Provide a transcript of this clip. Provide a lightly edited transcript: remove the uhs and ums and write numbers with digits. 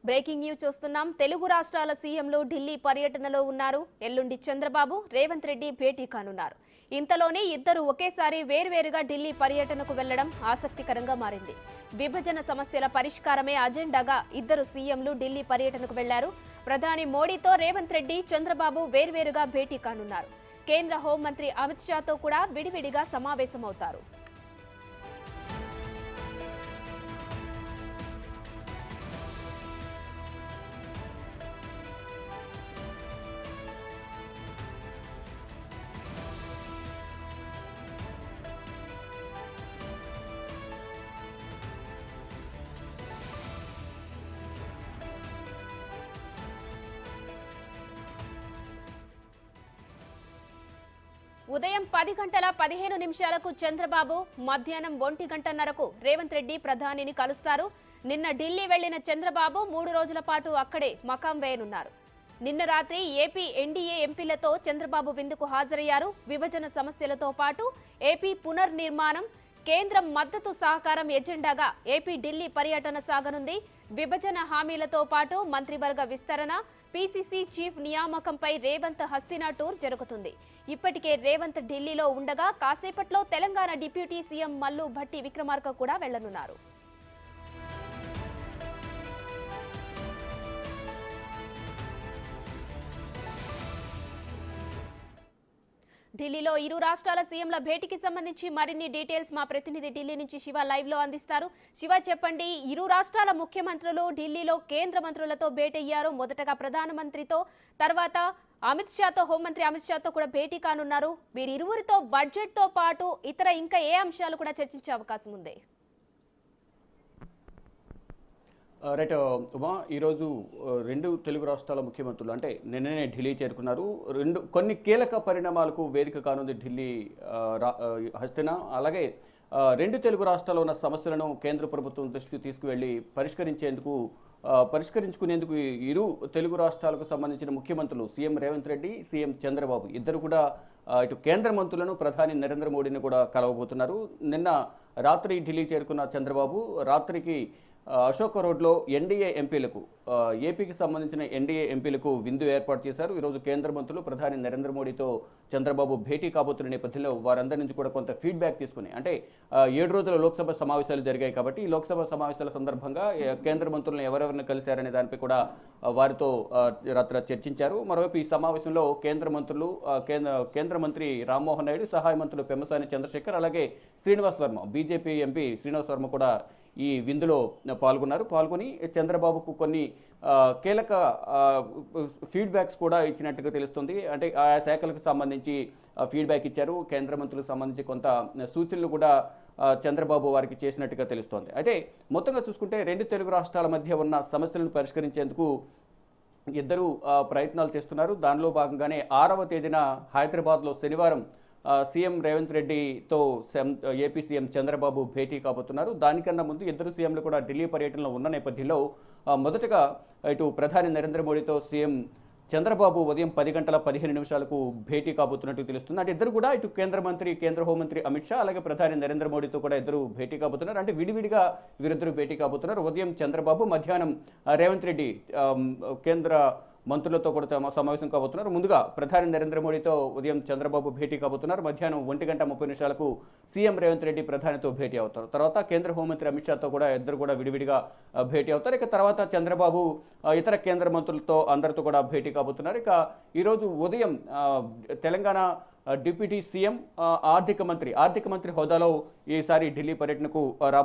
Breaking news చూస్తున్నాం. తెలుగు రాష్ట్రాల సీఎంలు ఢిల్లీ పర్యటనలో ఉన్నారు. ఎల్లుండి చంద్రబాబు, రేవంత్ రెడ్డి భేటీ కానున్నారు. ఇంతలోనే ఇద్దరు ఒకేసారి వేర్వేరుగా ఢిల్లీ పర్యటనకు వెళ్లడం ఆసక్తికరంగా మారింది. విభజన సమస్యల పరిష్కారమే అజెండాగా ఇద్దరు సీఎంలు ఢిల్లీ పర్యటనకు వెళ్లారు. ప్రధాని మోడీతో రేవంత్ రెడ్డి, చంద్రబాబు వేర్వేరుగా భేటీ కానున్నారు. కేంద్ర హోంమంత్రి అమిత్ షాతో కూడా విడివిడిగా సమావేశమవుతారు. ఉదయం 10 గంటల 15 నిమిషాలకు చంద్రబాబు, మధ్యాహ్నం 1 గంటన్నరకు రేవంత్ రెడ్డి ప్రధానిని కలుస్తారు. నిన్న ఢిల్లీ వెళ్లిన చంద్రబాబు 3 రోజుల పాటు అక్కడే మకాం వేయనున్నారు. నిన్న రాత్రి ఏపీ ఎన్డీఏ ఎంపీలతో చంద్రబాబు విందుకు హాజరయ్యారు. విభజన సమస్యలతో పాటు ఏపీ పునర్నిర్మాణం, కేంద్రం మద్దతు సహకారం ఎజెండాగా ఏపీ ఢిల్లీ పర్యటన సాగనుంది. విభజన హామీలతో పాటు మంత్రివర్గ విస్తరణ, పీసీసీ చీఫ్ నియామకంపై రేవంత్ హస్తినా టూర్ జరుగుతుంది. ఇప్పటికే రేవంత్ ఢిల్లీలో ఉండగా కాసేపట్లో తెలంగాణ డిప్యూటీ సీఎం మల్లు భట్టి విక్రమార్క కూడా వెళ్లనున్నారు. ఢిల్లీలో ఇరు రాష్ట్రాల సీఎంల భేటీకి సంబంధించి మరిన్ని డీటెయిల్స్ మా ప్రతినిధి ఢిల్లీ నుంచి శివ లైవ్ లో అందిస్తారు. శివ, చెప్పండి, ఇరు రాష్ట్రాల ముఖ్యమంత్రులు ఢిల్లీలో కేంద్ర మంత్రులతో భేటయ్యారు. మొదటగా ప్రధానమంత్రితో, తర్వాత అమిత్ షాతో, హోంమంత్రి అమిత్ షాతో కూడా భేటీ కానున్నారు. వీరిరువురితో బడ్జెట్ తో పాటు ఇతర ఇంకా ఏ అంశాలు కూడా చర్చించే అవకాశం ఉంది? రైట్ ఉమా, ఈరోజు రెండు తెలుగు రాష్ట్రాల ముఖ్యమంత్రులు అంటే నిన్ననే ఢిల్లీ చేరుకున్నారు. కొన్ని కీలక పరిణామాలకు వేదిక కానుంది ఢిల్లీ హస్తినా. అలాగే రెండు తెలుగు రాష్ట్రాల్లో ఉన్న సమస్యలను కేంద్ర ప్రభుత్వం దృష్టికి తీసుకువెళ్ళి పరిష్కరించుకునేందుకు ఇరు తెలుగు రాష్ట్రాలకు సంబంధించిన ముఖ్యమంత్రులు సీఎం రేవంత్ రెడ్డి, సీఎం చంద్రబాబు ఇద్దరు కూడా ఇటు కేంద్ర మంత్రులను, ప్రధాని నరేంద్ర మోడీని కూడా కలవబోతున్నారు. నిన్న రాత్రి ఢిల్లీ చేరుకున్న చంద్రబాబు రాత్రికి అశోక్ రోడ్లో ఎన్డీఏ ఎంపీలకు, ఏపీకి సంబంధించిన ఎన్డీఏ ఎంపీలకు విందు ఏర్పాటు చేశారు. ఈరోజు కేంద్ర మంత్రులు ప్రధాని నరేంద్ర మోడీతో చంద్రబాబు భేటీ కాబోతున్న నేపథ్యంలో వారందరి నుంచి కూడా కొంత ఫీడ్బ్యాక్ తీసుకుని, అంటే 7 రోజుల లోక్సభ సమావేశాలు జరిగాయి కాబట్టి ఈ లోక్సభ సమావేశాల సందర్భంగా కేంద్ర మంత్రులను ఎవరెవరిని కలిశారనే దానిపై కూడా వారితో రాత్రి చర్చించారు. మరోవైపు ఈ సమావేశంలో కేంద్ర మంత్రులు, కేంద్ర మంత్రి రామ్మోహన్ నాయుడు, సహాయ మంత్రులు పెమ్మసాని చంద్రశేఖర్, అలాగే శ్రీనివాస్ వర్మ, బీజేపీ ఎంపీ శ్రీనివాస్ వర్మ కూడా ఈ విందులో పాల్గొని చంద్రబాబుకు కొన్ని కీలక ఫీడ్బ్యాక్స్ కూడా ఇచ్చినట్టుగా తెలుస్తుంది. అంటే ఆయా శాఖలకు సంబంధించి ఫీడ్బ్యాక్ ఇచ్చారు. కేంద్ర మంత్రులకు సంబంధించి కొంత సూచనలు కూడా చంద్రబాబు వారికి చేసినట్టుగా తెలుస్తోంది. అయితే మొత్తంగా చూసుకుంటే రెండు తెలుగు రాష్ట్రాల మధ్య ఉన్న సమస్యలను పరిష్కరించేందుకు ఇద్దరు ప్రయత్నాలు చేస్తున్నారు. దానిలో భాగంగానే 6వ తేదీన హైదరాబాద్లో శనివారం సీఎం రేవంత్ రెడ్డితో ఏపీ సీఎం చంద్రబాబు భేటీ కాబోతున్నారు. దానికన్నా ముందు ఇద్దరు సీఎంలు కూడా ఢిల్లీ పర్యటనలో ఉన్న నేపథ్యంలో మొదటగా ఇటు ప్రధాని నరేంద్ర మోడీతో సీఎం చంద్రబాబు ఉదయం 10 గంటల 15 నిమిషాలకు భేటీ కాబోతున్నట్టు తెలుస్తుంది. అంటే ఇద్దరు కూడా ఇటు కేంద్ర హోంమంత్రి అమిత్ షా, అలాగే ప్రధాని నరేంద్ర మోడీతో కూడా ఇద్దరు భేటీ కాబోతున్నారు. అంటే విడివిడిగా వీరిద్దరు భేటీ కాబోతున్నారు. ఉదయం చంద్రబాబు, మధ్యాహ్నం రేవంత్ రెడ్డి కేంద్ర మంత్రులతో కూడా సమావేశం కాబోతున్నారు. ముందుగా ప్రధాని నరేంద్ర మోడీతో ఉదయం చంద్రబాబు భేటీ కాబోతున్నారు. మధ్యాహ్నం 1 గంట 30 నిమిషాలకు సీఎం రేవంత్ రెడ్డి ప్రధానితో భేటీ అవుతారు. తర్వాత కేంద్ర హోంమంత్రి అమిత్ షాతో కూడా ఇద్దరు కూడా విడివిడిగా భేటీ అవుతారు. ఇక తర్వాత చంద్రబాబు ఇతర కేంద్ర మంత్రులతో అందరితో కూడా భేటీ కాబోతున్నారు. ఇక ఈరోజు ఉదయం తెలంగాణ డిప్యూటీ సీఎం ఆర్థిక మంత్రి హోదాలో ఈసారి ఢిల్లీ పర్యటనకు